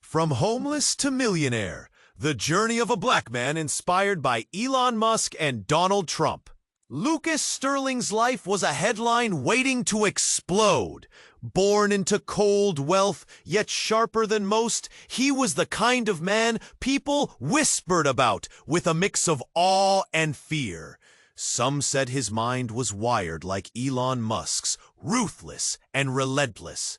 From homeless to millionaire, the journey of a black man inspired by Elon Musk and Donald Trump. Lucas Sterling's life was a headline waiting to explode. Born into cold wealth, yet sharper than most, he was the kind of man people whispered about with a mix of awe and fear. Some said his mind was wired like Elon Musk's, ruthless and relentless.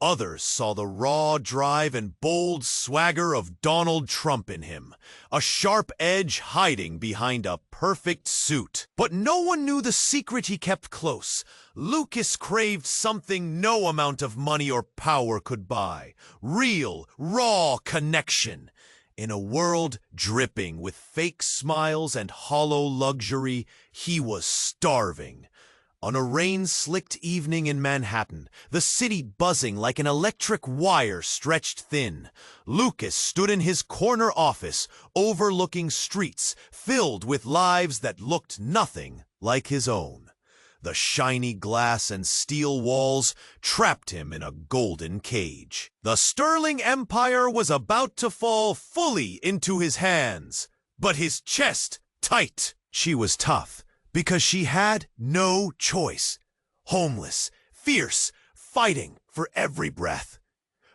Others saw the raw drive and bold swagger of Donald Trump in him, a sharp edge hiding behind a perfect suit. But no one knew the secret he kept close. Lucas craved something no amount of money or power could buy: real, raw connection. In a world dripping with fake smiles and hollow luxury, he was starving. On a rain-slicked evening in Manhattan, the city buzzing like an electric wire stretched thin, Lucas stood in his corner office, overlooking streets filled with lives that looked nothing like his own. The shiny glass and steel walls trapped him in a golden cage. The Sterling Empire was about to fall fully into his hands, but his chest tight. She was tough, because she had no choice. Homeless, fierce, fighting for every breath.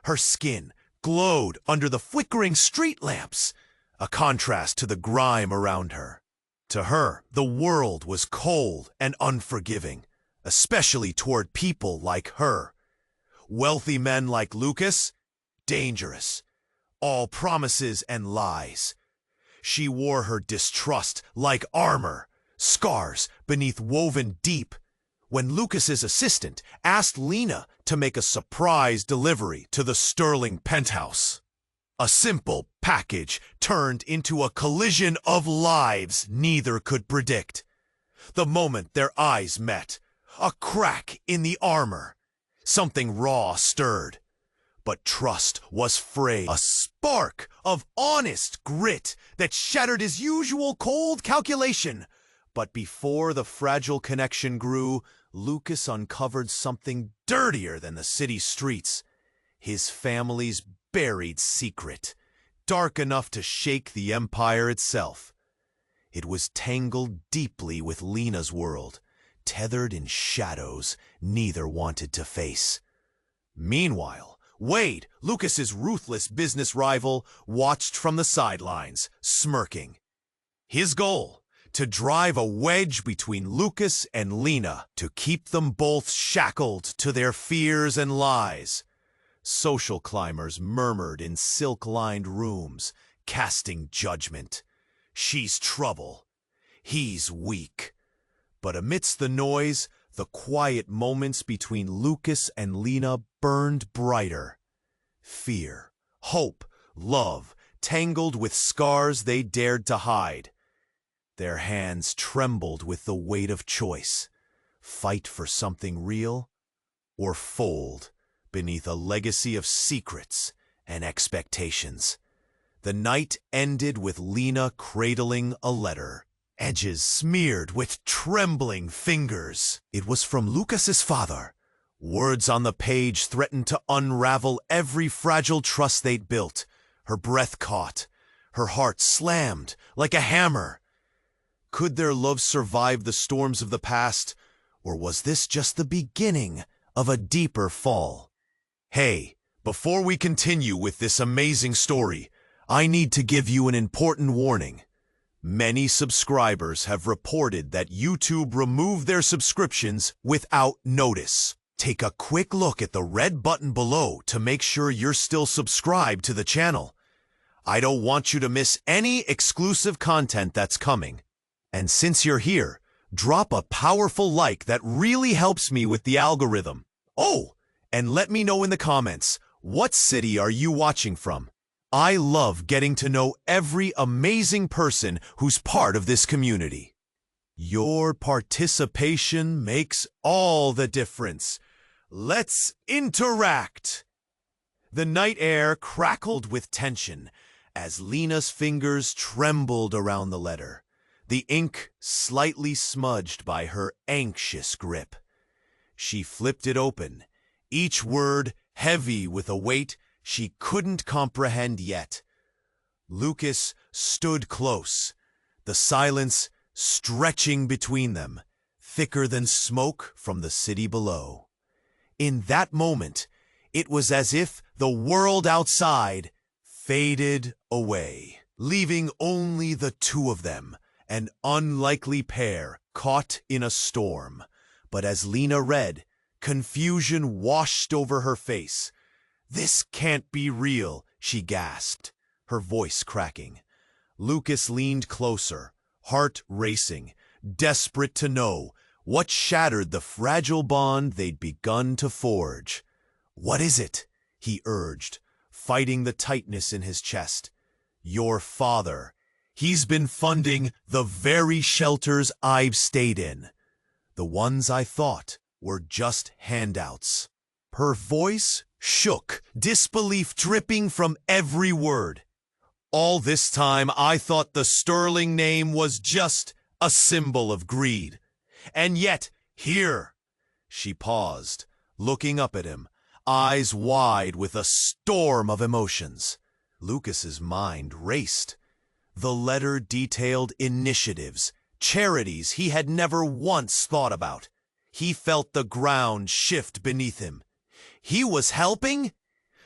Her skin glowed under the flickering street lamps, a contrast to the grime around her. To her, the world was cold and unforgiving, especially toward people like her. Wealthy men like Lucas, dangerous, all promises and lies. She wore her distrust like armor, scars beneath woven deep. When Lucas's assistant asked Lena to make a surprise delivery to the Sterling penthouse, a simple package turned into a collision of lives neither could predict. The moment their eyes met, a crack in the armor. Something raw stirred. But trust was frayed. A spark of honest grit that shattered his usual cold calculation. But before the fragile connection grew, Lucas uncovered something dirtier than the city streets. His family's buried secret, dark enough to shake the empire itself. It was tangled deeply with Lena's world, tethered in shadows neither wanted to face. Meanwhile, Wade, Lucas's ruthless business rival, watched from the sidelines, smirking. His goal: to drive a wedge between Lucas and Lena, to keep them both shackled to their fears and lies. Social climbers murmured in silk-lined rooms, casting judgment. She's trouble. He's weak. But amidst the noise, the quiet moments between Lucas and Lena burned brighter. Fear, hope, love, tangled with scars they dared to hide. Their hands trembled with the weight of choice. Fight for something real, or fold beneath a legacy of secrets and expectations. The night ended with Lena cradling a letter, edges smeared with trembling fingers. It was from Lucas's father. Words on the page threatened to unravel every fragile trust they'd built. Her breath caught. Her heart slammed like a hammer. Could their love survive the storms of the past, or was this just the beginning of a deeper fall? Hey, before we continue with this amazing story, I need to give you an important warning. Many subscribers have reported that YouTube removed their subscriptions without notice. Take a quick look at the red button below to make sure you're still subscribed to the channel. I don't want you to miss any exclusive content that's coming. And since you're here, drop a powerful like that really helps me with the algorithm. Oh, and let me know in the comments, what city are you watching from? I love getting to know every amazing person who's part of this community. Your participation makes all the difference. Let's interact. The night air crackled with tension as Lena's fingers trembled around the letter, the ink slightly smudged by her anxious grip. She flipped it open, each word heavy with a weight she couldn't comprehend yet. Lucas stood close, the silence stretching between them, thicker than smoke from the city below. In that moment, it was as if the world outside faded away, leaving only the two of them, an unlikely pair caught in a storm. But as Lena read, confusion washed over her face. "This can't be real," she gasped, her voice cracking. Lucas leaned closer, heart racing, desperate to know what shattered the fragile bond they'd begun to forge. "What is it?" he urged, fighting the tightness in his chest. "Your father. He's been funding the very shelters I've stayed in. The ones I thought were just handouts." Her voice shook, disbelief dripping from every word. "All this time I thought the Sterling name was just a symbol of greed. And yet, here." She paused, looking up at him, eyes wide with a storm of emotions. Lucas's mind raced. The letter detailed initiatives, charities he had never once thought about. He felt the ground shift beneath him. He was helping?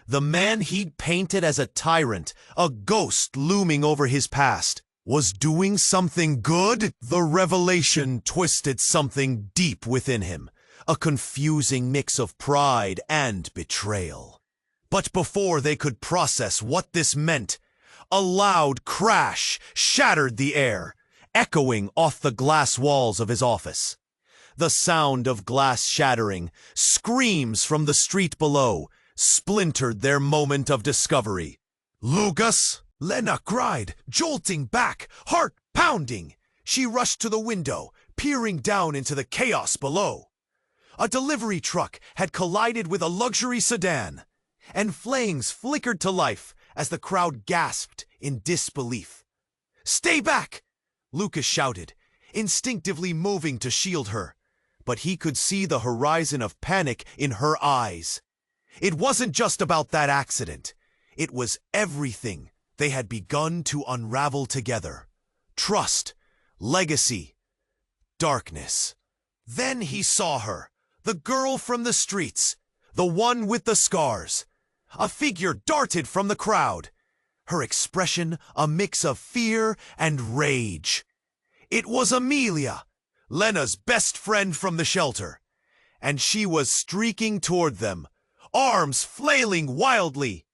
The man he'd painted as a tyrant, a ghost looming over his past, was doing something good? The revelation twisted something deep within him, a confusing mix of pride and betrayal. But before they could process what this meant, a loud crash shattered the air, echoing off the glass walls of his office. The sound of glass shattering, screams from the street below, splintered their moment of discovery. "Lucas!" Lena cried, jolting back, heart pounding. She rushed to the window, peering down into the chaos below. A delivery truck had collided with a luxury sedan, and flames flickered to life as the crowd gasped in disbelief. "Stay back!" Lucas shouted, instinctively moving to shield her. But he could see the horizon of panic in her eyes. It wasn't just about that accident. It was everything they had begun to unravel together. Trust, legacy, darkness. Then he saw her, the girl from the streets, the one with the scars. A figure darted from the crowd, her expression a mix of fear and rage. It was Amelia, Lena's best friend from the shelter, and she was streaking toward them, arms flailing wildly.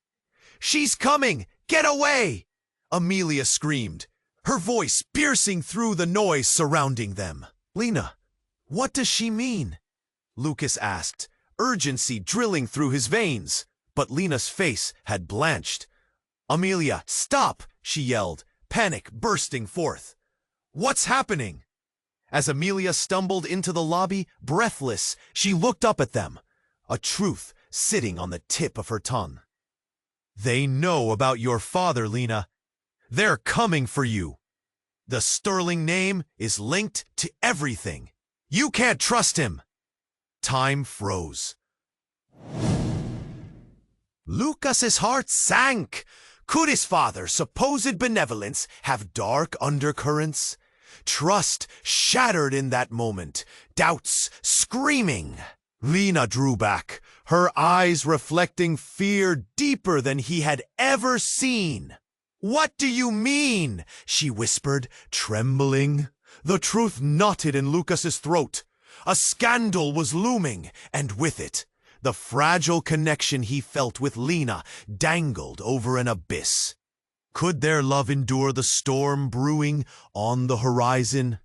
"She's coming! Get away!" Amelia screamed, her voice piercing through the noise surrounding them. "Lena, what does she mean?" Lucas asked, urgency drilling through his veins. But Lena's face had blanched. "Amelia, stop!" she yelled, panic bursting forth. "What's happening?" As Amelia stumbled into the lobby, breathless, she looked up at them, a truth sitting on the tip of her tongue. "They know about your father, Lena. They're coming for you. The Sterling name is linked to everything. You can't trust him." Time froze. Lucas's heart sank. Could his father's supposed benevolence have dark undercurrents? Trust shattered in that moment, doubts screaming. Lena drew back, her eyes reflecting fear deeper than he had ever seen. "What do you mean?" she whispered, trembling. The truth knotted in Lucas's throat. A scandal was looming, and with it, the fragile connection he felt with Lena dangled over an abyss. Could their love endure the storm brewing on the horizon?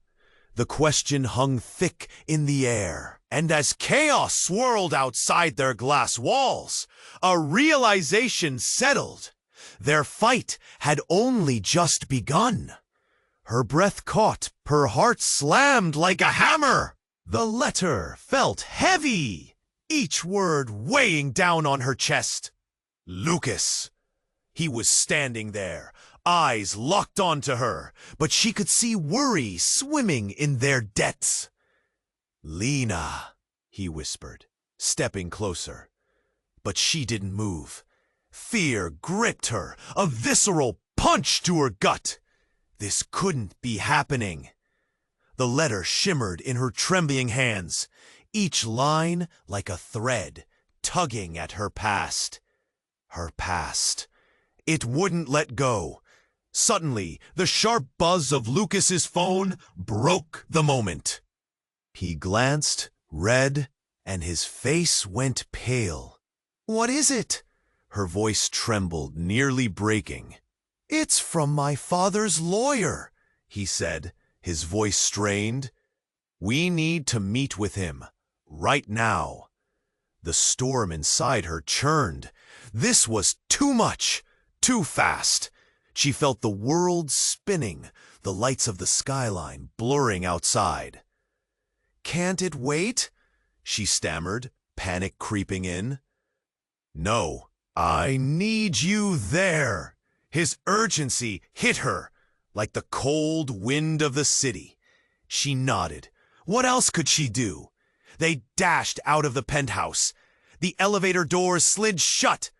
The question hung thick in the air, and as chaos swirled outside their glass walls, a realization settled. Their fight had only just begun. Her breath caught, her heart slammed like a hammer. The letter felt heavy, each word weighing down on her chest. Lucas. He was standing there, eyes locked onto her, but she could see worry swimming in their depths. "Lena," he whispered, stepping closer. But she didn't move. Fear gripped her, a visceral punch to her gut. This couldn't be happening. The letter shimmered in her trembling hands, each line like a thread tugging at her past. Her past. It wouldn't let go. Suddenly, the sharp buzz of Lucas's phone broke the moment. He glanced, read, and his face went pale. "What is it?" Her voice trembled, nearly breaking. "It's from my father's lawyer," he said, his voice strained. "We need to meet with him, right now." The storm inside her churned. This was too much, too fast. She felt the world spinning, the lights of the skyline blurring outside. "Can't it wait?" she stammered, panic creeping in. "No, I need you there." His urgency hit her like the cold wind of the city. She nodded. What else could she do? They dashed out of the penthouse. The elevator doors slid shut,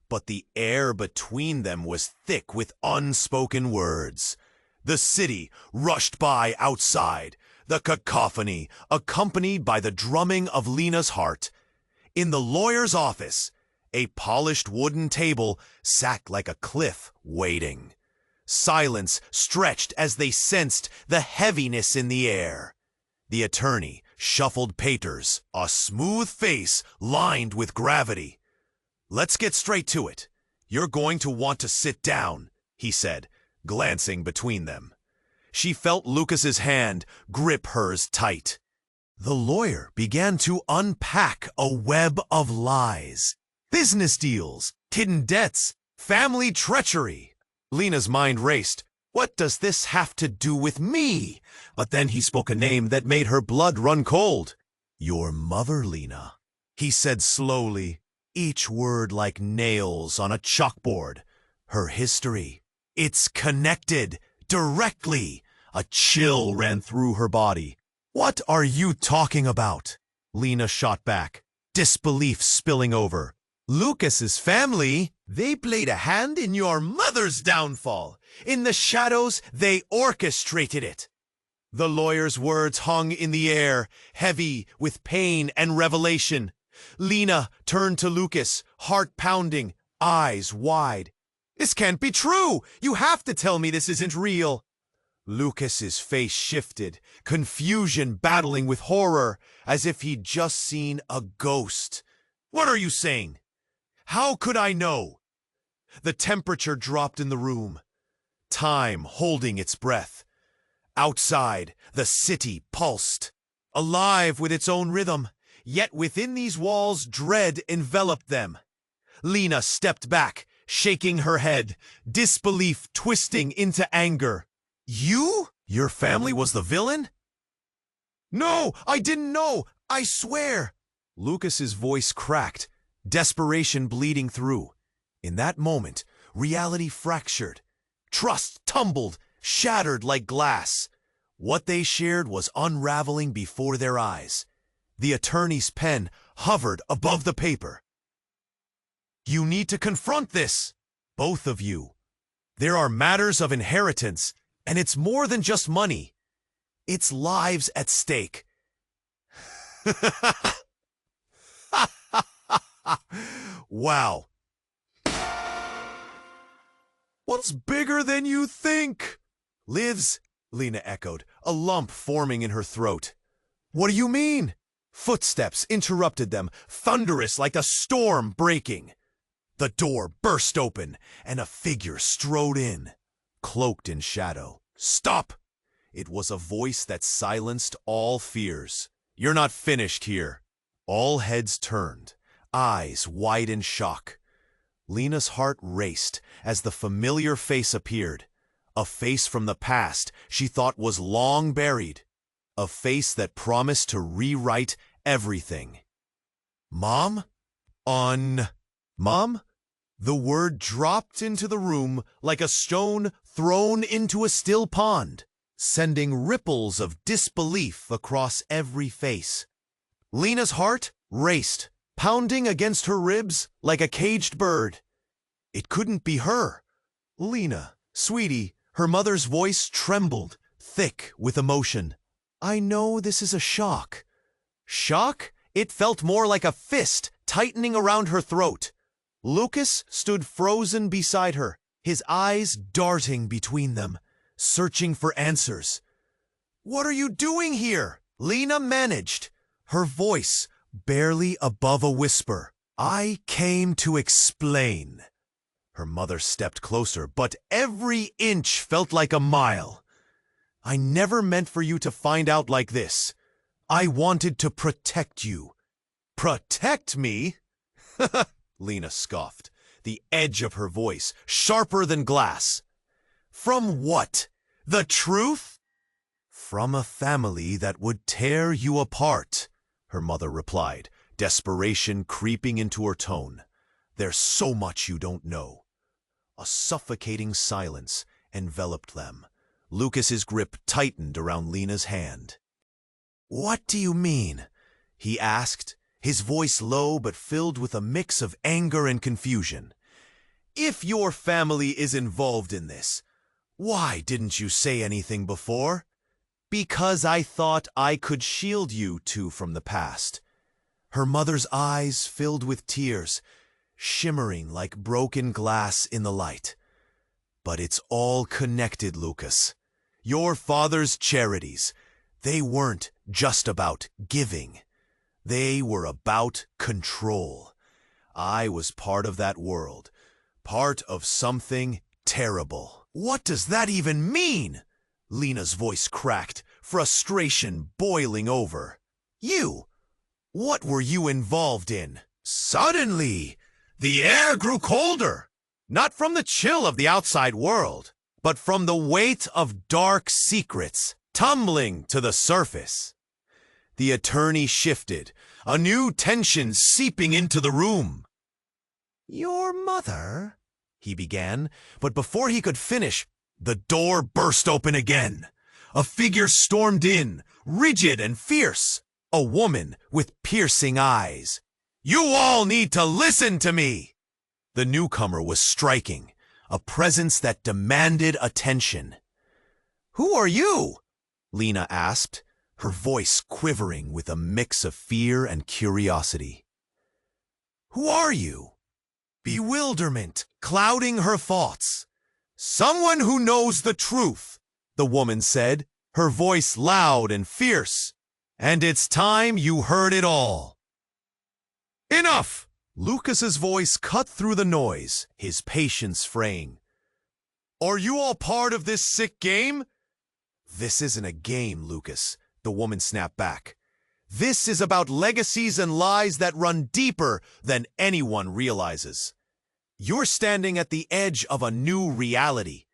but the air between them was thick with unspoken words. The city rushed by outside, the cacophony accompanied by the drumming of Lena's heart. In the lawyer's office, a polished wooden table sat like a cliff, waiting. Silence stretched as they sensed the heaviness in the air. The attorney shuffled papers, a smooth face lined with gravity. "Let's get straight to it. You're going to want to sit down," he said, glancing between them. She felt Lucas's hand grip hers tight. The lawyer began to unpack a web of lies. Business deals, hidden debts, family treachery. Lena's mind raced. What does this have to do with me? But then he spoke a name that made her blood run cold. "Your mother, Lena," he said slowly, each word like nails on a chalkboard. Her history. It's connected, directly. A chill ran through her body. "What are you talking about?" Lena shot back, disbelief spilling over. "Lucas's family, they played a hand in your mother's downfall. In the shadows, they orchestrated it." The lawyer's words hung in the air, heavy with pain and revelation. Lena turned to Lucas, heart pounding, eyes wide. "This can't be true! You have to tell me this isn't real!" Lucas's face shifted, confusion battling with horror, as if he'd just seen a ghost. "What are you saying? How could I know?" The temperature dropped in the room, time holding its breath. Outside, the city pulsed, alive with its own rhythm, yet within these walls dread enveloped them. Lena stepped back, shaking her head, disbelief twisting into anger. "You? Your family was the villain?" "No, I didn't know! I swear!" Lucas's voice cracked, desperation bleeding through. In that moment, reality fractured. Trust tumbled, shattered like glass. What they shared was unraveling before their eyes. The attorney's pen hovered above the paper. "You need to confront this, both of you. There are matters of inheritance, and it's more than just money. It's lives at stake." Wow. "What's bigger than you think?" "Lives," Lena echoed, a lump forming in her throat. "What do you mean?" Footsteps interrupted them, thunderous like a storm breaking. The door burst open, and a figure strode in, cloaked in shadow. "Stop!" It was a voice that silenced all fears. "You're not finished here." All heads turned, eyes wide in shock. Lena's heart raced as the familiar face appeared, a face from the past she thought was long buried, a face that promised to rewrite everything. "Mom? Mom?" The word dropped into the room like a stone thrown into a still pond, sending ripples of disbelief across every face. Lena's heart raced, pounding against her ribs like a caged bird. It couldn't be her. Lena, sweetie, her mother's voice trembled, thick with emotion. I know this is a shock. Shock? It felt more like a fist tightening around her throat. Lucas stood frozen beside her, his eyes darting between them, searching for answers. What are you doing here? Lena managed, her voice barely above a whisper. I came to explain. Her mother stepped closer, but every inch felt like a mile. I never meant for you to find out like this. I wanted to protect you. Protect me? Lena scoffed, the edge of her voice sharper than glass. From what? The truth? From a family that would tear you apart, her mother replied, desperation creeping into her tone. There's so much you don't know. A suffocating silence enveloped them. Lucas's grip tightened around Lena's hand. What do you mean? He asked, his voice low but filled with a mix of anger and confusion. If your family is involved in this, why didn't you say anything before? Because I thought I could shield you two from the past. Her mother's eyes filled with tears, shimmering like broken glass in the light. But it's all connected, Lucas. Your father's charities, they weren't just about giving. They were about control. I was part of that world, part of something terrible. What does that even mean? Lena's voice cracked, frustration boiling over. You! What were you involved in? Suddenly, the air grew colder. Not from the chill of the outside world, but from the weight of dark secrets tumbling to the surface. The attorney shifted, a new tension seeping into the room. Your mother? He began, but before he could finish, the door burst open again. A figure stormed in, rigid and fierce. A woman with piercing eyes. You all need to listen to me! The newcomer was striking, a presence that demanded attention. Who are you? Lena asked, her voice quivering with a mix of fear and curiosity. Who are you? Bewilderment clouding her thoughts. Someone who knows the truth, the woman said, her voice loud and fierce. And it's time you heard it all. Enough! Lucas's voice cut through the noise, his patience fraying. Are you all part of this sick game? This isn't a game, Lucas, the woman snapped back. This is about legacies and lies that run deeper than anyone realizes. You're standing at the edge of a new reality.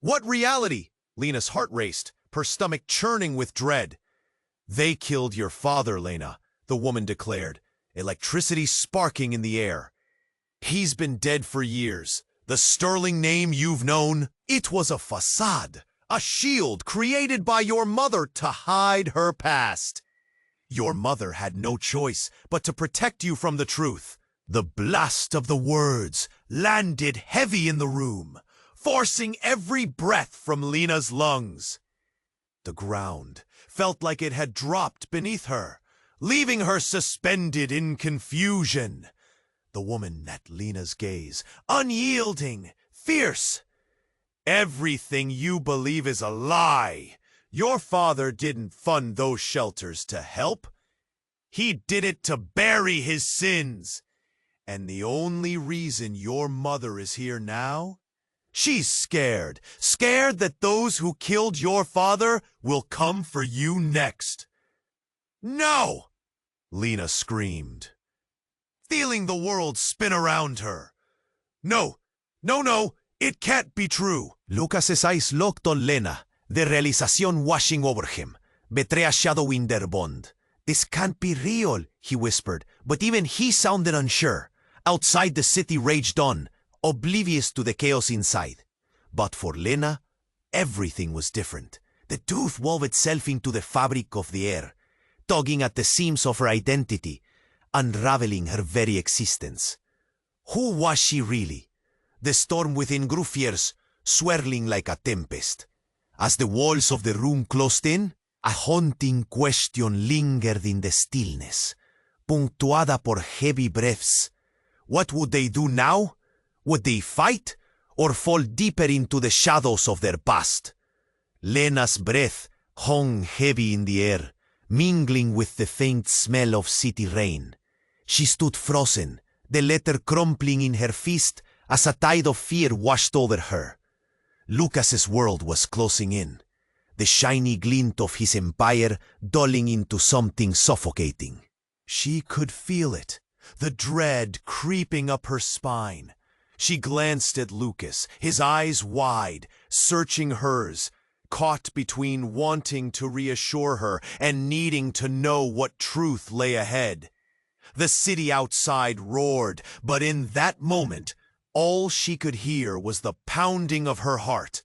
What reality? Lena's heart raced, her stomach churning with dread. They killed your father, Lena, the woman declared, electricity sparking in the air. He's been dead for years. The sterling name you've known, it was a facade, a shield created by your mother to hide her past. Your mother had no choice but to protect you from the truth. The blast of the words landed heavy in the room, forcing every breath from Lena's lungs. The ground felt like it had dropped beneath her, leaving her suspended in confusion. The woman met Lena's gaze, unyielding, fierce. Everything you believe is a lie. Your father didn't fund those shelters to help. He did it to bury his sins. And the only reason your mother is here now? She's scared that those who killed your father will come for you next. No! Lena screamed, feeling the world spin around her. No, it can't be true. Lucas's eyes locked on Lena, the realization washing over him. Betray a shadow in their bond. This can't be real, he whispered, but even he sounded unsure. Outside the city raged on, oblivious to the chaos inside. But for Lena, everything was different. The truth wove itself into the fabric of the air, tugging at the seams of her identity, unraveling her very existence. Who was she really? The storm within grew fierce, swirling like a tempest. As the walls of the room closed in, a haunting question lingered in the stillness, punctuada por heavy breaths. What would they do now? Would they fight, or fall deeper into the shadows of their past? Lena's breath hung heavy in the air, mingling with the faint smell of city rain. She stood frozen, the letter crumpling in her fist as a tide of fear washed over her. Lucas's world was closing in, the shiny glint of his empire dulling into something suffocating. She could feel it, the dread creeping up her spine. She glanced at Lucas, his eyes wide, searching hers, caught between wanting to reassure her and needing to know what truth lay ahead. The city outside roared, but in that moment, all she could hear was the pounding of her heart.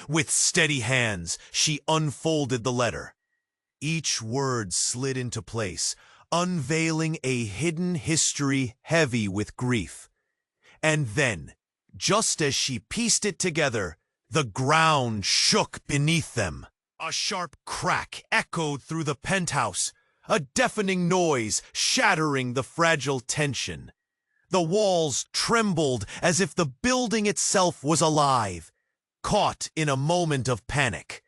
With steady hands, she unfolded the letter. Each word slid into place, unveiling a hidden history heavy with grief. And then, just as she pieced it together, the ground shook beneath them. A sharp crack echoed through the penthouse, a deafening noise shattering the fragile tension. The walls trembled as if the building itself was alive, caught in a moment of panic.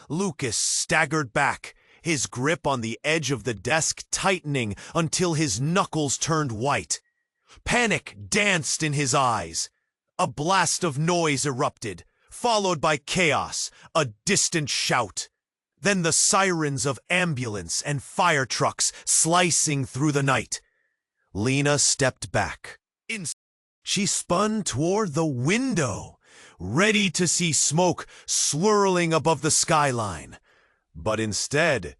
Lucas staggered back, his grip on the edge of the desk tightening until his knuckles turned white. Panic danced in his eyes. A blast of noise erupted, followed by chaos, a distant shout. Then the sirens of ambulance and fire trucks slicing through the night. Lena stepped back. She spun toward the window, ready to see smoke swirling above the skyline. But instead,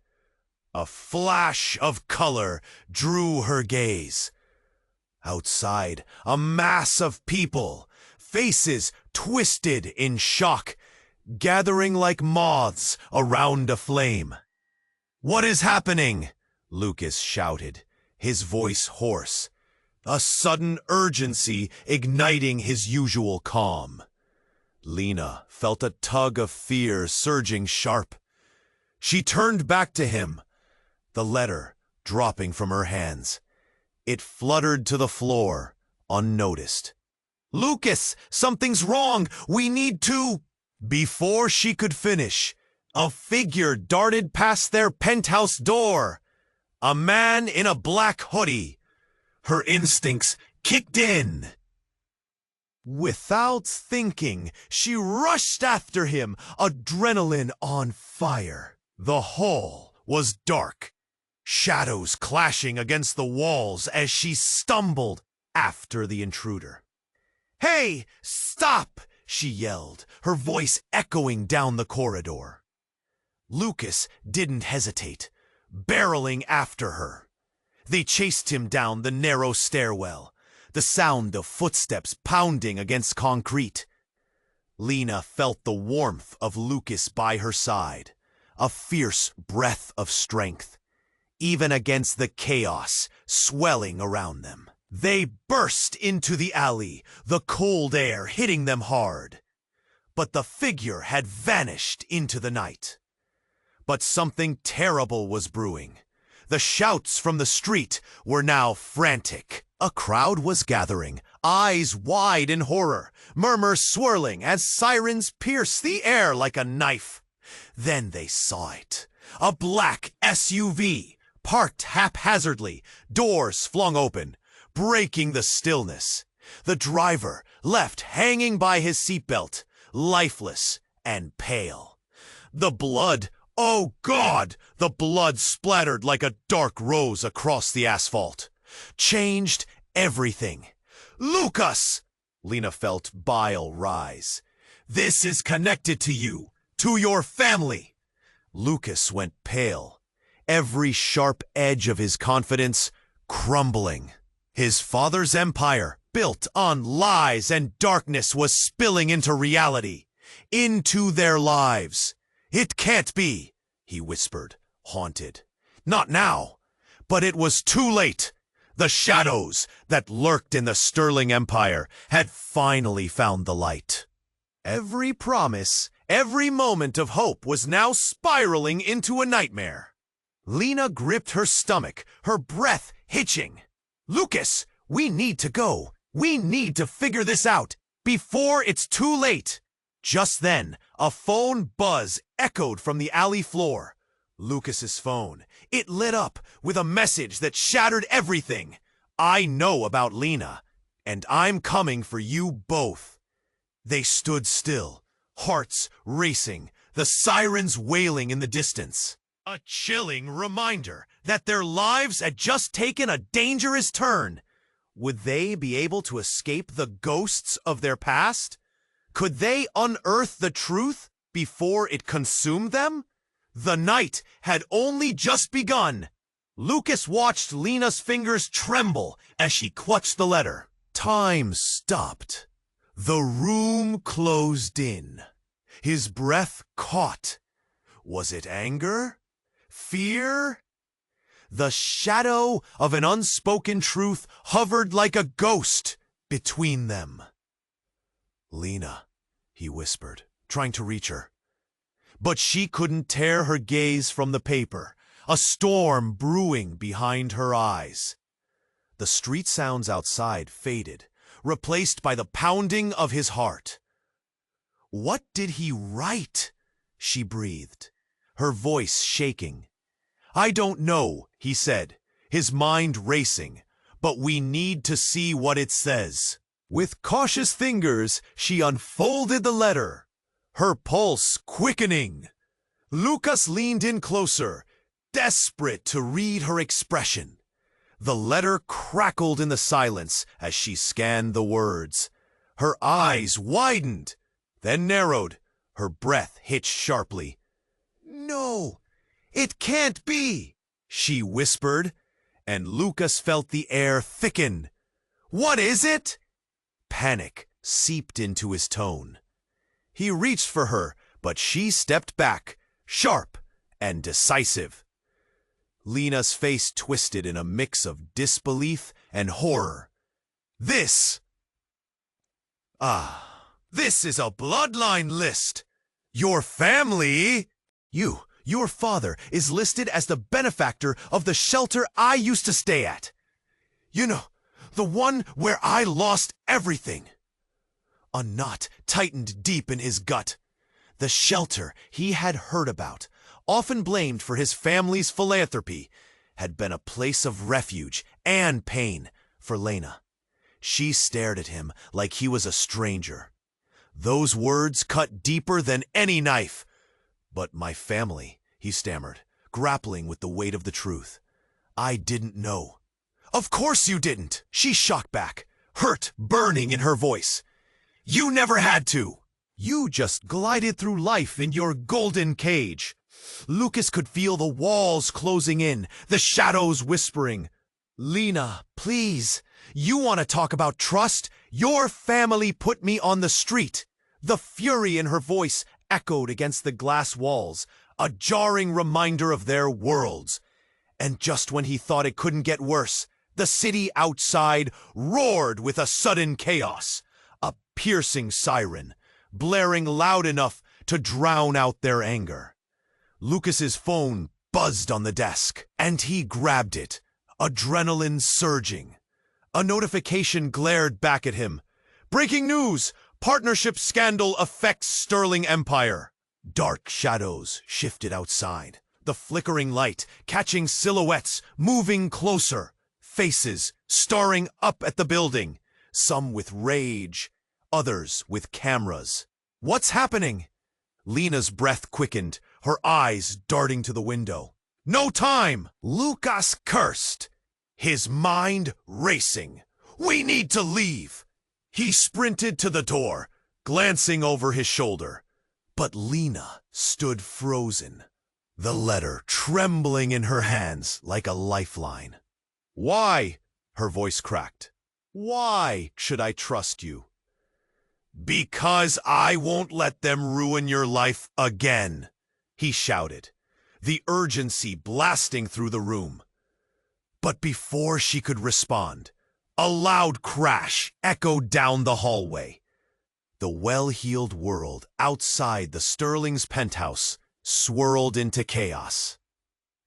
a flash of color drew her gaze. Outside, a mass of people, faces twisted in shock, gathering like moths around a flame. "What is happening?" Lucas shouted, his voice hoarse, a sudden urgency igniting his usual calm. Lena felt a tug of fear surging sharp. She turned back to him, the letter dropping from her hands. It fluttered to the floor, unnoticed. "Lucas, something's wrong! We need to—" Before she could finish, a figure darted past their penthouse door. A man in a black hoodie. Her instincts kicked in. Without thinking, she rushed after him, adrenaline on fire. The hall was dark, shadows clashing against the walls as she stumbled after the intruder. "Hey, stop!" she yelled, her voice echoing down the corridor. Lucas didn't hesitate, barreling after her. They chased him down the narrow stairwell, the sound of footsteps pounding against concrete. Lena felt the warmth of Lucas by her side, a fierce breath of strength, even against the chaos swelling around them. They burst into the alley, the cold air hitting them hard. But the figure had vanished into the night. But something terrible was brewing. The shouts from the street were now frantic. A crowd was gathering, eyes wide in horror, murmurs swirling as sirens pierced the air like a knife. Then they saw it. A black SUV, parked haphazardly, doors flung open, breaking the stillness. The driver left hanging by his seatbelt, lifeless and pale. The blood, oh God, the blood splattered like a dark rose across the asphalt. Changed everything. "Lucas!" Lena felt bile rise. "This is connected to you, to your family." Lucas went pale, every sharp edge of his confidence crumbling. His father's empire, built on lies and darkness, was spilling into reality, into their lives. "It can't be," he whispered, haunted. "Not now." But it was too late. The shadows that lurked in the Sterling Empire had finally found the light. Every promise, every moment of hope was now spiraling into a nightmare. Lena gripped her stomach, her breath hitching. "Lucas, we need to go. We need to figure this out before it's too late." Just then, a phone buzz echoed from the alley floor. Lucas's phone. It lit up with a message that shattered everything. "I know about Lena, and I'm coming for you both." They stood still, hearts racing, the sirens wailing in the distance. A chilling reminder that their lives had just taken a dangerous turn. Would they be able to escape the ghosts of their past? Could they unearth the truth before it consumed them? The night had only just begun. Lucas watched Lena's fingers tremble as she clutched the letter. Time stopped. The room closed in. His breath caught. Was it anger? Fear? The shadow of an unspoken truth hovered like a ghost between them. "Lena," he whispered, trying to reach her. But she couldn't tear her gaze from the paper, a storm brewing behind her eyes. The street sounds outside faded, replaced by the pounding of his heart. "What did he write?" she breathed, her voice shaking. "I don't know," he said, his mind racing, "but we need to see what it says." With cautious fingers, she unfolded the letter, her pulse quickening. Lucas leaned in closer, desperate to read her expression. The letter crackled in the silence as she scanned the words. Her eyes widened, then narrowed, her breath hitched sharply. "No, it can't be," she whispered, and Lucas felt the air thicken. "What is it?" Panic seeped into his tone. He reached for her, but she stepped back, sharp and decisive. Lena's face twisted in a mix of disbelief and horror. This is a bloodline list. Your family, your father is listed as the benefactor of the shelter I used to stay at. You know, the one where I lost everything. A knot tightened deep in his gut. The shelter he had heard about, often blamed for his family's philanthropy, had been a place of refuge and pain for Lena. She stared at him like he was a stranger. Those words cut deeper than any knife. "But my family," he stammered, grappling with the weight of the truth. "I didn't know." "Of course you didn't," she shot back, hurt burning in her voice. "You never had to. You just glided through life in your golden cage." Lucas could feel the walls closing in, the shadows whispering. "Lena, please, you want to talk about trust? Your family put me on the street." The fury in her voice echoed against the glass walls, a jarring reminder of their worlds. And just when he thought it couldn't get worse, the city outside roared with a sudden chaos, a piercing siren, blaring loud enough to drown out their anger. Lucas's phone buzzed on the desk, and he grabbed it, adrenaline surging. A notification glared back at him. "Breaking news! Partnership scandal affects Sterling Empire." Dark shadows shifted outside, the flickering light catching silhouettes moving closer. Faces staring up at the building, some with rage, others with cameras. "What's happening?" Lena's breath quickened, her eyes darting to the window. "No time!" Lucas cursed, his mind racing. "We need to leave!" He sprinted to the door, glancing over his shoulder. But Lena stood frozen, the letter trembling in her hands like a lifeline. "Why?" her voice cracked. "Why should I trust you?" "Because I won't let them ruin your life again," he shouted, the urgency blasting through the room. But before she could respond, a loud crash echoed down the hallway. The well-heeled world outside the Sterling's penthouse swirled into chaos.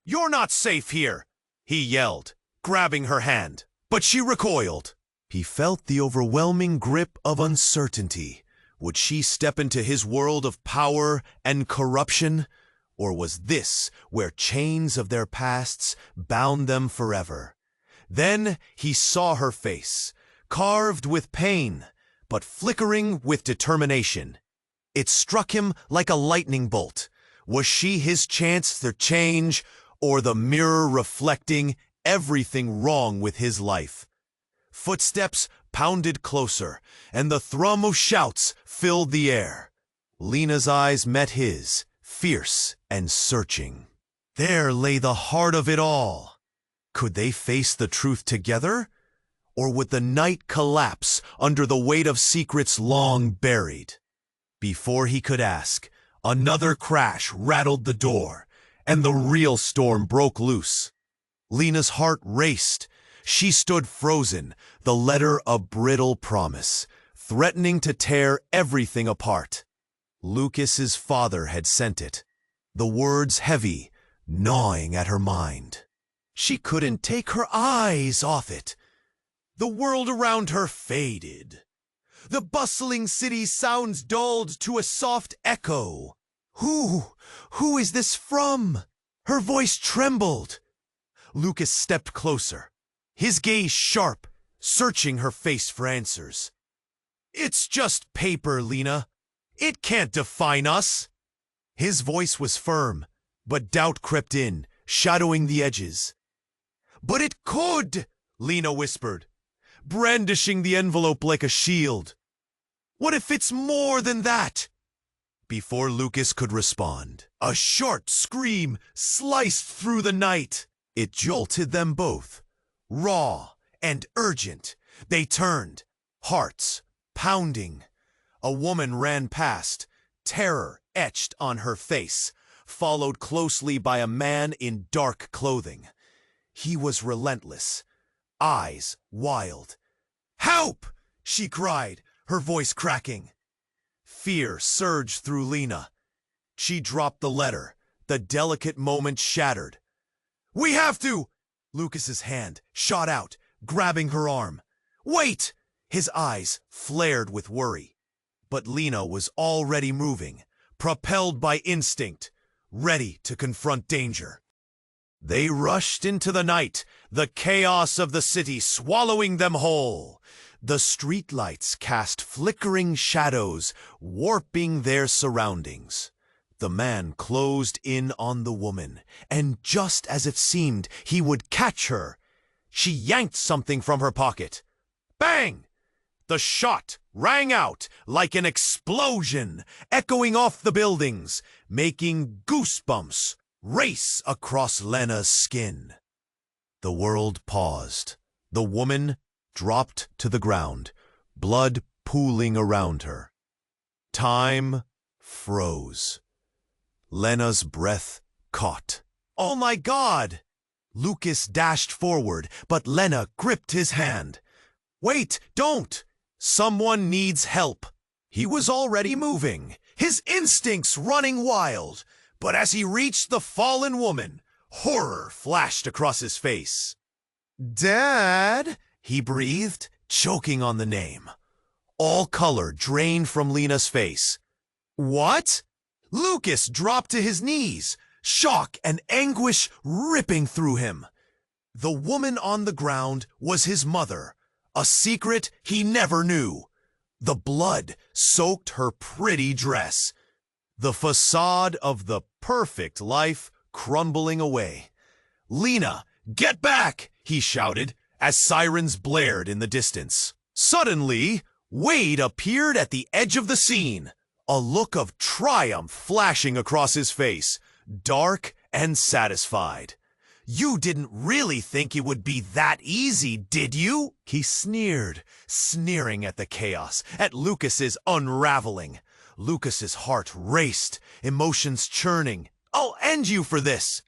"You're not safe here," he yelled, grabbing her hand. But she recoiled. He felt the overwhelming grip of uncertainty. Would she step into his world of power and corruption? Or was this where chains of their pasts bound them forever? Then he saw her face, carved with pain, but flickering with determination. It struck him like a lightning bolt. Was she his chance to change, or the mirror reflecting everything wrong with his life? Footsteps pounded closer, and the thrum of shouts filled the air. Lena's eyes met his, fierce and searching. There lay the heart of it all. Could they face the truth together? Or would the night collapse under the weight of secrets long buried? Before he could ask, another crash rattled the door, and the real storm broke loose. Lena's heart raced. She stood frozen, the letter a brittle promise, threatening to tear everything apart. Lucas's father had sent it, the words heavy, gnawing at her mind. She couldn't take her eyes off it. The world around her faded. The bustling city sounds dulled to a soft echo. Who is this from? Her voice trembled. Lucas stepped closer, his gaze sharp, searching her face for answers. "It's just paper, Lena. It can't define us." His voice was firm, but doubt crept in, shadowing the edges. "But it could," Lena whispered, brandishing the envelope like a shield. "What if it's more than that?" Before Lucas could respond, a short scream sliced through the night. It jolted them both. Raw and urgent, they turned, hearts pounding. A woman ran past, terror etched on her face, followed closely by a man in dark clothing. He was relentless, eyes wild. "Help!" she cried, her voice cracking. Fear surged through Lena. She dropped the letter, the delicate moment shattered. "We have to!" Lucas's hand shot out, grabbing her arm. "Wait!" His eyes flared with worry. But Lena was already moving, propelled by instinct, ready to confront danger. They rushed into the night, the chaos of the city swallowing them whole. The streetlights cast flickering shadows, warping their surroundings. The man closed in on the woman, and just as it seemed he would catch her, she yanked something from her pocket. Bang! The shot rang out like an explosion, echoing off the buildings, making goosebumps race across Lena's skin. The world paused. The woman dropped to the ground, blood pooling around her. Time froze. Lena's breath caught. "Oh my God!" Lucas dashed forward, but Lena gripped his hand. "Wait, don't! Someone needs help." He was already moving, his instincts running wild, but as he reached the fallen woman, horror flashed across his face. "Dad?" he breathed, choking on the name. All color drained from Lena's face. "What?" Lucas dropped to his knees, shock and anguish ripping through him. The woman on the ground was his mother, a secret he never knew. The blood soaked her pretty dress, the facade of the perfect life crumbling away. "Lena, get back!" he shouted as sirens blared in the distance. Suddenly, Wade appeared at the edge of the scene, a look of triumph flashing across his face, dark and satisfied. "You didn't really think it would be that easy, did you?" he sneered, sneering at the chaos, at Lucas's unraveling. Lucas's heart raced, emotions churning. "I'll end you for this."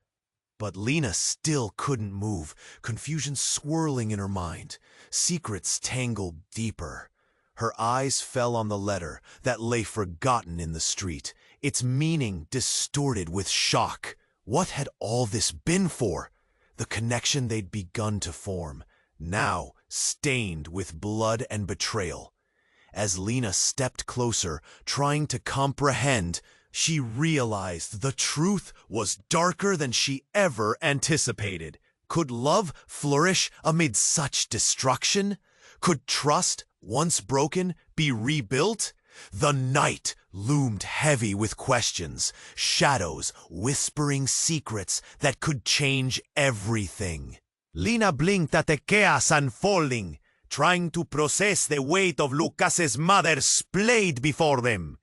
But Lena still couldn't move, confusion swirling in her mind, secrets tangled deeper. Her eyes fell on the letter that lay forgotten in the street, its meaning distorted with shock. What had all this been for? The connection they'd begun to form, now stained with blood and betrayal. As Lena stepped closer, trying to comprehend, she realized the truth was darker than she ever anticipated. Could love flourish amid such destruction? Could trust, once broken, be rebuilt? The night loomed heavy with questions, shadows whispering secrets that could change everything. Lena blinked at the chaos unfolding, trying to process the weight of Lucas's mother's splayed before them.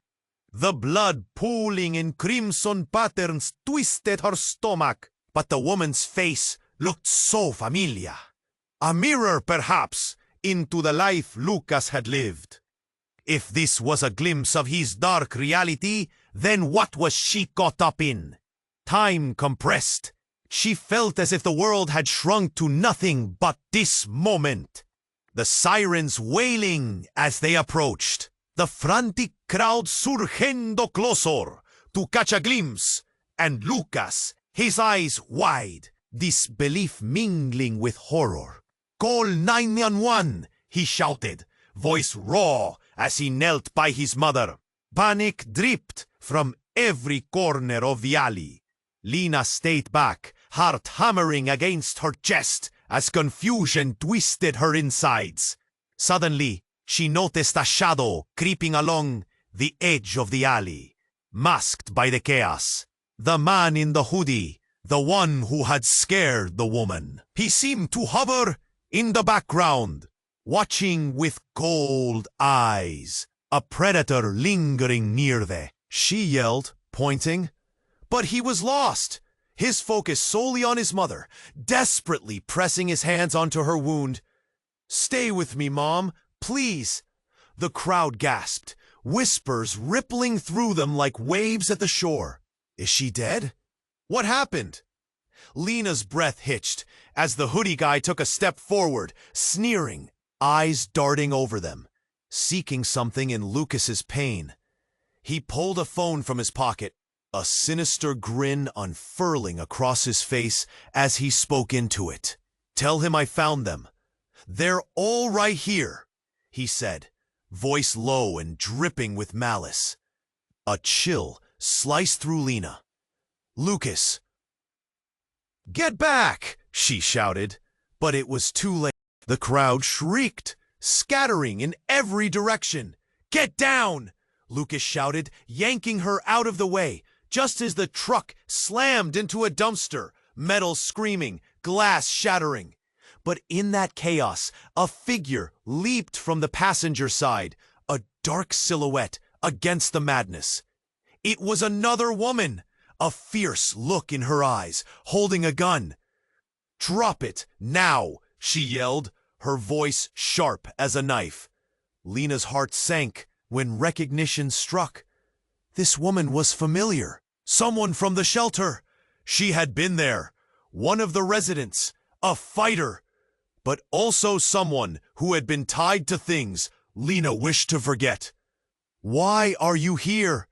The blood pooling in crimson patterns twisted her stomach, but the woman's face looked so familiar. A mirror, perhaps, into the life Lucas had lived. If this was a glimpse of his dark reality, then what was she caught up in? Time compressed. She felt as if the world had shrunk to nothing but this moment. The sirens wailing as they approached. The frantic crowd surgendo closer to catch a glimpse. And Lucas, his eyes wide, disbelief mingling with horror. "Call 911, he shouted, voice raw as he knelt by his mother. Panic dripped from every corner of the alley. Lena stayed back, heart hammering against her chest as confusion twisted her insides. Suddenly, she noticed a shadow creeping along the edge of the alley, masked by the chaos. The man in the hoodie, the one who had scared the woman. He seemed to hover in the background, watching with cold eyes, a predator lingering near there. She yelled, pointing, but he was lost, his focus solely on his mother, desperately pressing his hands onto her wound. "Stay with me, Mom, please." The crowd gasped, whispers rippling through them like waves at the shore. Is she dead? What happened? Lena's breath hitched as the hoodie guy took a step forward, sneering, eyes darting over them, seeking something in Lucas's pain. He pulled a phone from his pocket, a sinister grin unfurling across his face as he spoke into it. "Tell him I found them. They're all right here," he said, voice low and dripping with malice. A chill sliced through Lena. "Lucas!" "Get back!" she shouted, but it was too late. The crowd shrieked, scattering in every direction. "Get down!" Lucas shouted, yanking her out of the way, just as the truck slammed into a dumpster, metal screaming, glass shattering. But in that chaos, a figure leaped from the passenger side, a dark silhouette against the madness. It was another woman, a fierce look in her eyes, holding a gun. "Drop it, now!" she yelled, her voice sharp as a knife. Lena's heart sank when recognition struck. This woman was familiar. Someone from the shelter. She had been there. One of the residents. A fighter. But also someone who had been tied to things Lena wished to forget. "Why are you here?"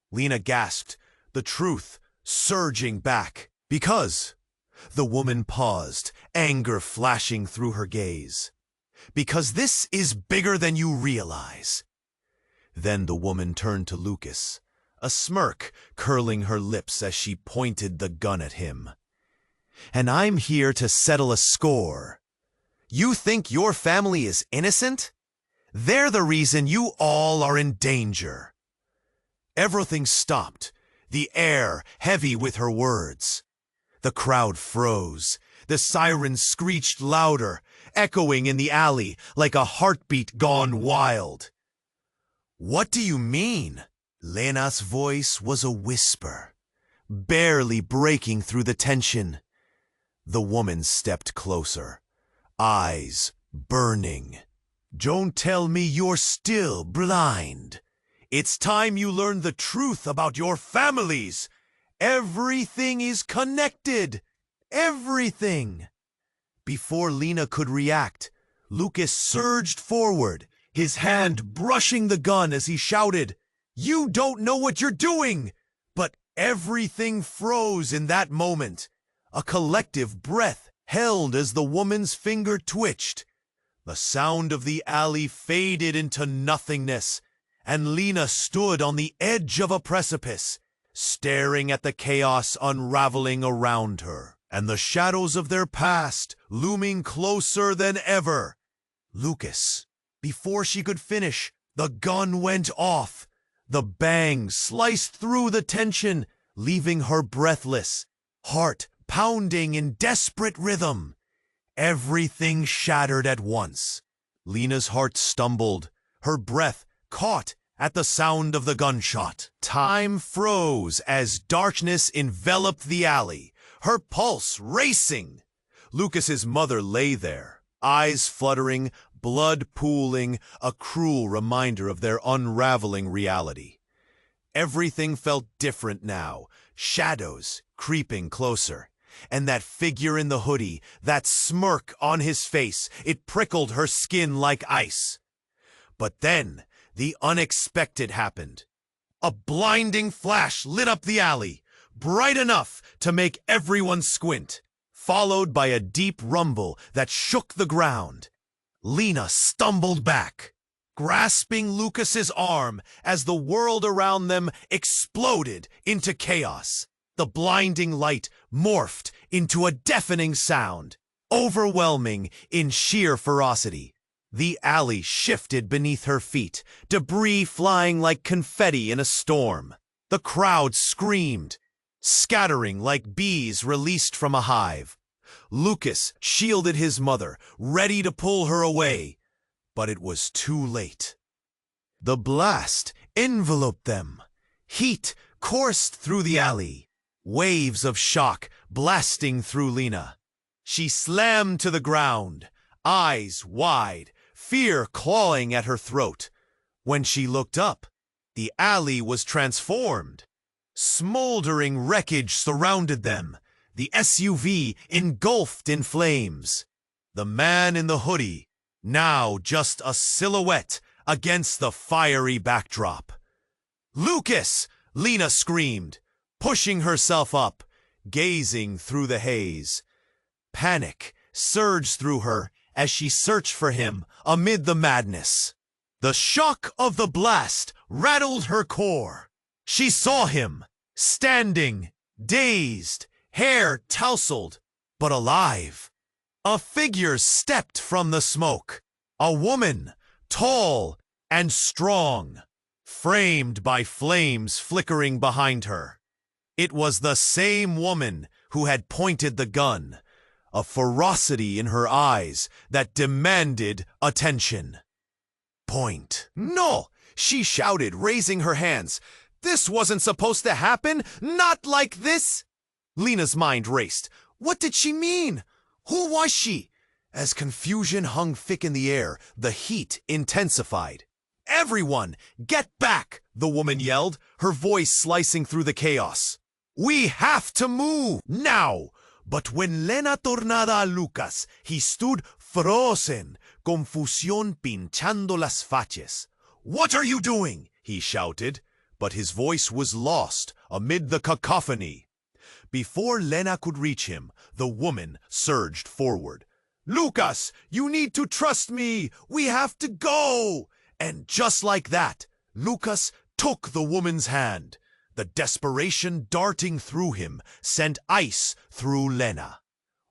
Lena gasped, the truth surging back. "Because." The woman paused, anger flashing through her gaze. "Because this is bigger than you realize." Then the woman turned to Lucas, a smirk curling her lips as she pointed the gun at him. "And I'm here to settle a score. You think your family is innocent? They're the reason you all are in danger." Everything stopped, the air heavy with her words. The crowd froze. The sirens screeched louder, echoing in the alley like a heartbeat gone wild. "What do you mean?" Lena's voice was a whisper, barely breaking through the tension. The woman stepped closer, eyes burning. "Don't tell me you're still blind. It's time you learn the truth about your families. Everything is connected." everything. Before Lena could react, Lucas surged forward, his hand brushing the gun as he shouted, "You don't know what you're doing!" But everything froze in that moment. A collective breath held as the woman's finger twitched. The sound of the alley faded into nothingness, and Lena stood on the edge of a precipice, staring at the chaos unraveling around her, and the shadows of their past looming closer than ever. Lucas, before she could finish, the gun went off. The bang sliced through the tension, leaving her breathless, heart pounding in desperate rhythm. Everything shattered at once. Lena's heart stumbled, her breath caught at the sound of the gunshot. Time froze as darkness enveloped the alley, her pulse racing. Lucas's mother lay there, eyes fluttering, blood pooling, a cruel reminder of their unraveling reality. Everything felt different now, shadows creeping closer. And that figure in the hoodie, that smirk on his face, it prickled her skin like ice. But then, the unexpected happened. A blinding flash lit up the alley, bright enough to make everyone squint, followed by a deep rumble that shook the ground. Lena stumbled back, grasping Lucas's arm as the world around them exploded into chaos. The blinding light morphed into a deafening sound, overwhelming in sheer ferocity. The alley shifted beneath her feet, debris flying like confetti in a storm. The crowd screamed, scattering like bees released from a hive. Lucas shielded his mother, ready to pull her away, but it was too late. The blast enveloped them. Heat coursed through the alley, waves of shock blasting through Lena. She slammed to the ground, eyes wide, fear clawing at her throat. When she looked up, the alley was transformed. Smoldering wreckage surrounded them, the SUV engulfed in flames. The man in the hoodie, now just a silhouette against the fiery backdrop. "Lucas!" Lena screamed, pushing herself up, gazing through the haze. Panic surged through her as she searched for him amid the madness. The shock of the blast rattled her core. She saw him, standing, dazed, hair tousled, but alive. A figure stepped from the smoke. A woman, tall and strong, framed by flames flickering behind her. It was the same woman who had pointed the gun, a ferocity in her eyes that demanded attention. "Point." "No!" she shouted, raising her hands. "This wasn't supposed to happen! Not like this!" Lena's mind raced. What did she mean? Who was she? As confusion hung thick in the air, the heat intensified. "Everyone, get back!" the woman yelled, her voice slicing through the chaos. "We have to move now!" But when Lena tornada a Lucas, he stood frozen, confusión pinchando las faces. "What are you doing?" he shouted, but his voice was lost amid the cacophony. Before Lena could reach him, the woman surged forward. "Lucas, you need to trust me! We have to go!" And just like that, Lucas took the woman's hand. The desperation darting through him sent ice through Lena.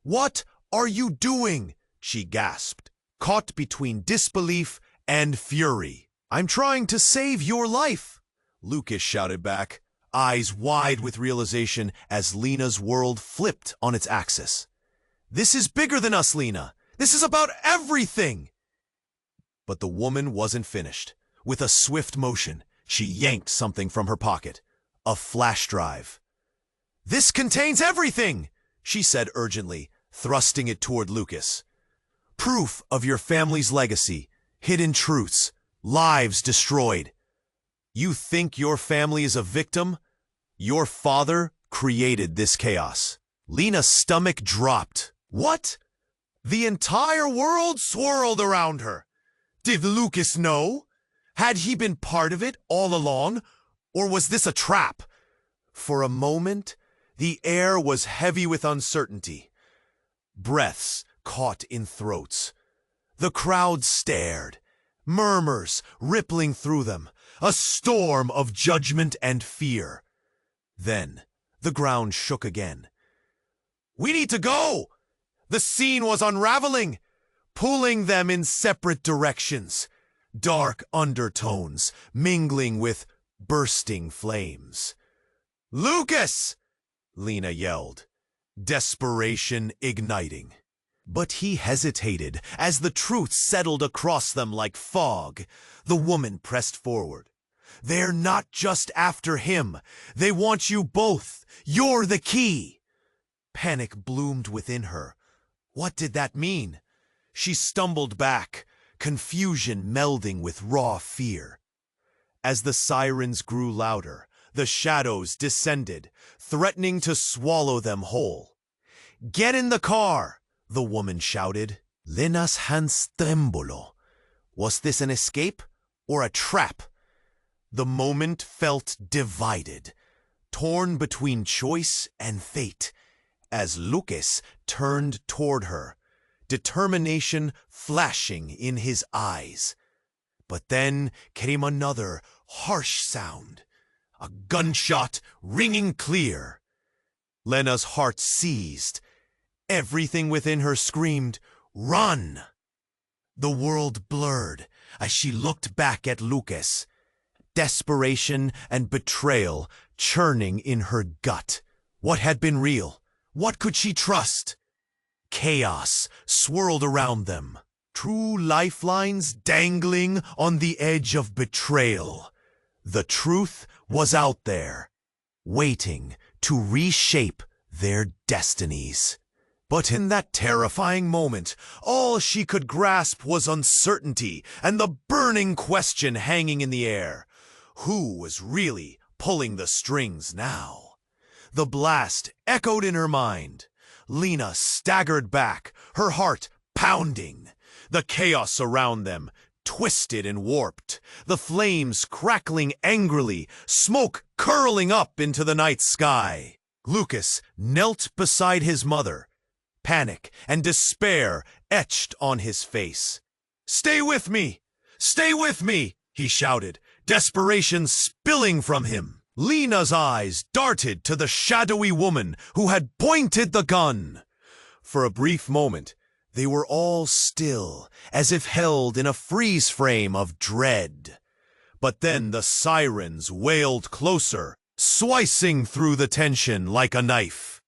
"What are you doing?" she gasped, caught between disbelief and fury. "I'm trying to save your life," Lucas shouted back, eyes wide with realization as Lena's world flipped on its axis. "This is bigger than us, Lena. This is about everything." But the woman wasn't finished. With a swift motion, she yanked something from her pocket. A flash drive. "This contains everything," she said urgently, thrusting it toward Lucas. "Proof of your family's legacy, hidden truths, lives destroyed. You think your family is a victim? Your father created this chaos." Lena's stomach dropped. What? The entire world swirled around her. Did Lucas know? Had he been part of it all along? Or was this a trap? For a moment, the air was heavy with uncertainty. Breaths caught in throats. The crowd stared, murmurs rippling through them, a storm of judgment and fear. Then, the ground shook again. "We need to go!" The scene was unraveling, pulling them in separate directions, dark undertones mingling with bursting flames. "Lucas!" Lena yelled, desperation igniting. But he hesitated as the truth settled across them like fog. The woman pressed forward. "They're not just after him. They want you both. You're the key." Panic bloomed within her. What did that mean? She stumbled back, confusion melding with raw fear. As the sirens grew louder, the shadows descended, threatening to swallow them whole. "Get in the car!" the woman shouted. Lena's hands trembló. Was this an escape or a trap? The moment felt divided, torn between choice and fate, as Lucas turned toward her, determination flashing in his eyes. But then came another harsh sound, a gunshot ringing clear. Lena's heart seized. Everything within her screamed, "Run!" The world blurred as she looked back at Lucas, desperation and betrayal churning in her gut. What had been real? What could she trust? Chaos swirled around them, true lifelines dangling on the edge of betrayal. The truth was out there, waiting to reshape their destinies. But in that terrifying moment, all she could grasp was uncertainty and the burning question hanging in the air. Who was really pulling the strings now? The blast echoed in her mind. Lena staggered back, her heart pounding. The chaos around them twisted and warped, the flames crackling angrily, smoke curling up into the night sky. Lucas knelt beside his mother, panic and despair etched on his face. "Stay with me! Stay with me!" he shouted, desperation spilling from him. Lena's eyes darted to the shadowy woman who had pointed the gun. For a brief moment, they were all still, as if held in a freeze frame of dread. But then the sirens wailed closer, slicing through the tension like a knife.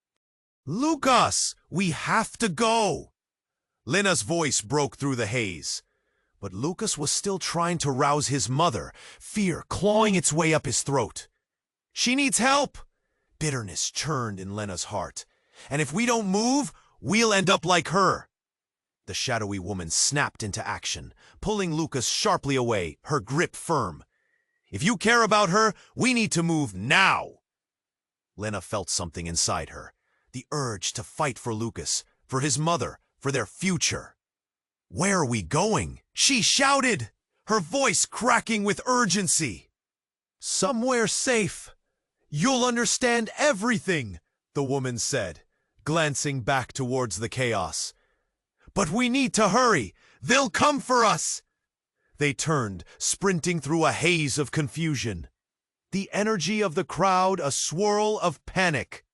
"Lucas, we have to go!" Lena's voice broke through the haze. But Lucas was still trying to rouse his mother, fear clawing its way up his throat. "She needs help!" Bitterness churned in Lena's heart. "And if we don't move, we'll end up like her." The shadowy woman snapped into action, pulling Lucas sharply away, her grip firm. "If you care about her, we need to move now!" Lena felt something inside her, the urge to fight for Lucas, for his mother, for their future. "Where are we going?" she shouted, her voice cracking with urgency. "Somewhere safe. You'll understand everything," the woman said, glancing back towards the chaos. "But we need to hurry. They'll come for us." They turned, sprinting through a haze of confusion. The energy of the crowd a swirl of panic.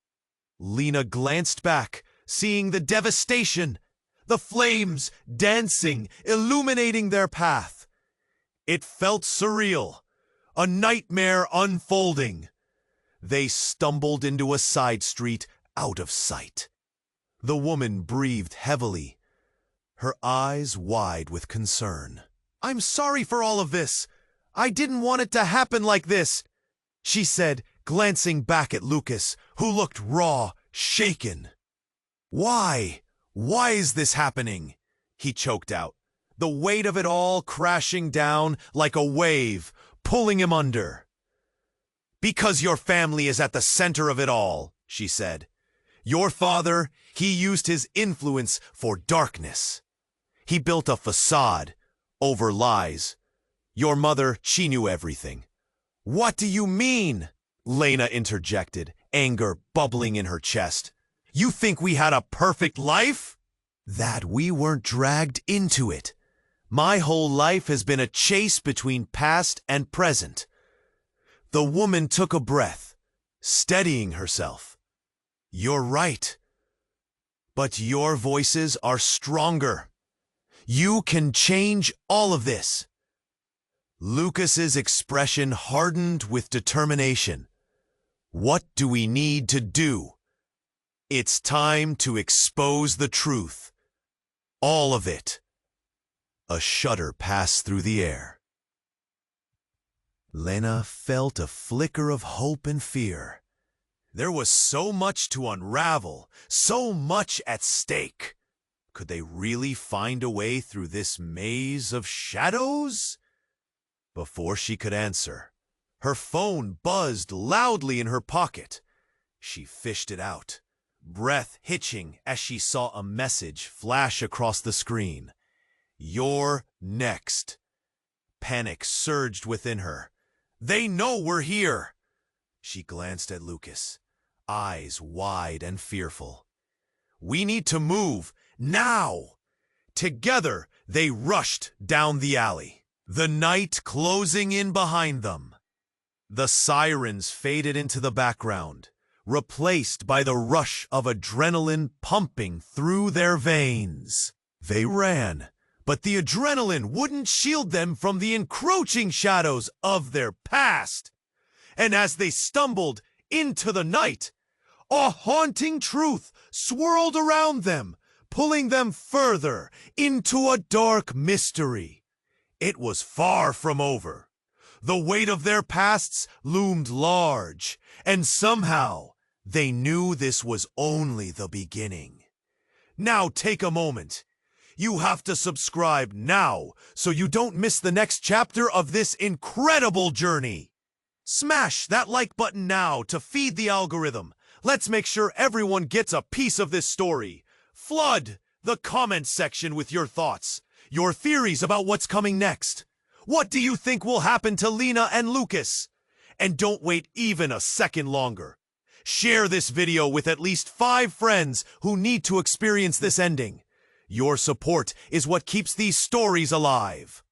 Lena glanced back, seeing the devastation, the flames dancing, illuminating their path. It felt surreal, a nightmare unfolding. They stumbled into a side street out of sight. The woman breathed heavily, her eyes wide with concern. "I'm sorry for all of this. I didn't want it to happen like this," she said, glancing back at Lucas, who looked raw, shaken. "Why? Why is this happening?" he choked out, the weight of it all crashing down like a wave, pulling him under. "Because your family is at the center of it all," she said. Your father, he used his influence for darkness. He built a facade over lies. Your mother, she knew everything. What do you mean? Lena interjected, anger bubbling in her chest. You think we had a perfect life? That we weren't dragged into it. My whole life has been a chase between past and present. The woman took a breath, steadying herself. You're right. But your voices are stronger. You can change all of this. Lucas's expression hardened with determination. What do we need to do? It's time to expose the truth. All of it. A shudder passed through the air. Lena felt a flicker of hope and fear. There was so much to unravel, so much at stake. Could they really find a way through this maze of shadows? Before she could answer, her phone buzzed loudly in her pocket. She fished it out, breath hitching as she saw a message flash across the screen. You're next. Panic surged within her. They know we're here. She glanced at Lucas, eyes wide and fearful. We need to move, now! Together, they rushed down the alley, the night closing in behind them. The sirens faded into the background, replaced by the rush of adrenaline pumping through their veins. They ran, but the adrenaline wouldn't shield them from the encroaching shadows of their past. And as they stumbled into the night, a haunting truth swirled around them, pulling them further into a dark mystery. It was far from over. The weight of their pasts loomed large, and somehow they knew this was only the beginning. Now take a moment. You have to subscribe now so you don't miss the next chapter of this incredible journey. Smash that like button now to feed the algorithm. Let's make sure everyone gets a piece of this story. Flood the comments section with your thoughts, your theories about what's coming next. What do you think will happen to Lena and Lucas? And don't wait even a second longer. Share this video with at least 5 friends who need to experience this ending. Your support is what keeps these stories alive.